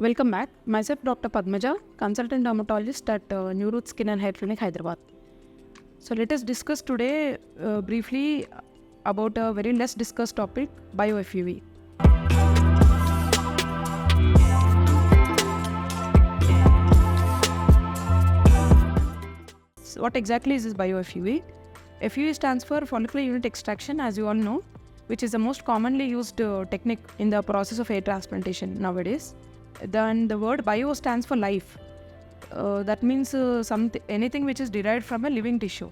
Welcome back. Myself Dr. Padmaja, consultant dermatologist at New Roots Hair Clinic Hyderabad. So let us discuss today briefly about a very less discussed topic, BIO FUE. So what exactly is this BIO FUE? FUE stands for follicular unit extraction, as you all know, which is the most commonly used technique in the process of hair transplantation nowadays. Then the word bio stands for life. That means anything which is derived from a living tissue.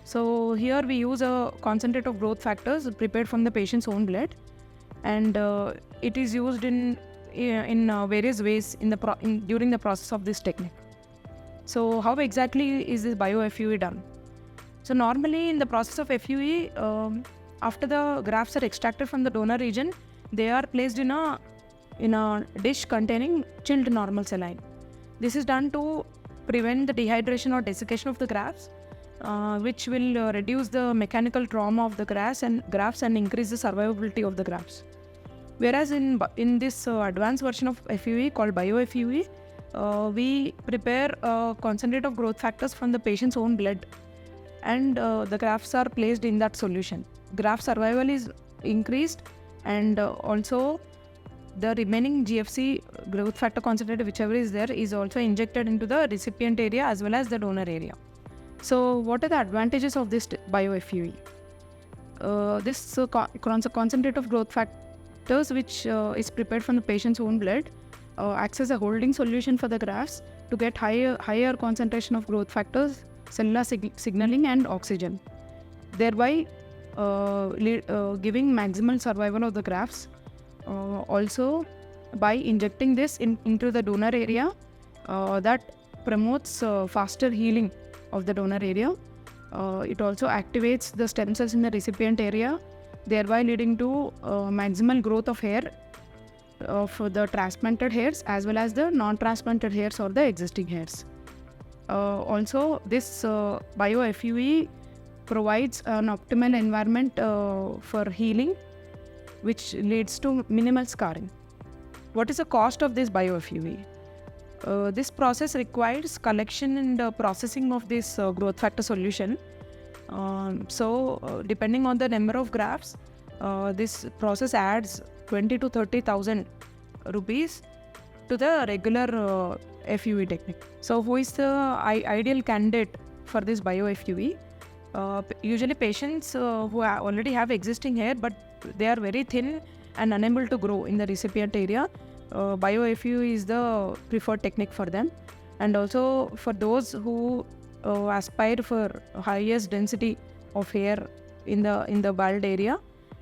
So here we use a concentrate of growth factors prepared from the patient's own blood, and it is used in various ways during the process of this technique. So how exactly is this BIO FUE done? So normally in the process of FUE, after the grafts are extracted from the donor region, they are placed in a dish containing chilled normal saline. This is done to prevent the dehydration or desiccation of the grafts, which will reduce the mechanical trauma of the grafts and increase the survivability of the grafts. Whereas in this advanced version of FUE called BIO FUE, we prepare a concentrate of growth factors from the patient's own blood, and the grafts are placed in that solution. Graft survival is increased, and also the remaining GFC, growth factor concentrate, whichever is there, is also injected into the recipient area as well as the donor area. So what are the advantages of this BIO FUE? This concentrate of growth factors, which is prepared from the patient's own blood, acts as a holding solution for the grafts to get higher concentration of growth factors, cellular signaling and oxygen, thereby giving maximal survival of the grafts. Also, by injecting this into the donor area, that promotes faster healing of the donor area. It also activates the stem cells in the recipient area, thereby leading to maximal growth of hair for the transplanted hairs as well as the non-transplanted hairs or the existing hairs. Also, this BIO FUE provides an optimal environment for healing, which leads to minimal scarring. What is the cost of this BIO FUE? This process requires collection and processing of this growth factor solution. Depending on the number of grafts, this process adds 20 to 30,000 rupees to the regular FUE technique. So who is the ideal candidate for this BIO FUE? Usually patients who already have existing hair, but they are very thin and unable to grow in the recipient area. BIO FUE is the preferred technique for them. And also for those who aspire for highest density of hair in the bald area,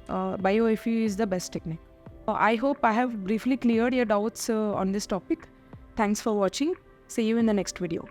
BIO FUE is the best technique. I hope I have briefly cleared your doubts on this topic. Thanks for watching. See you in the next video.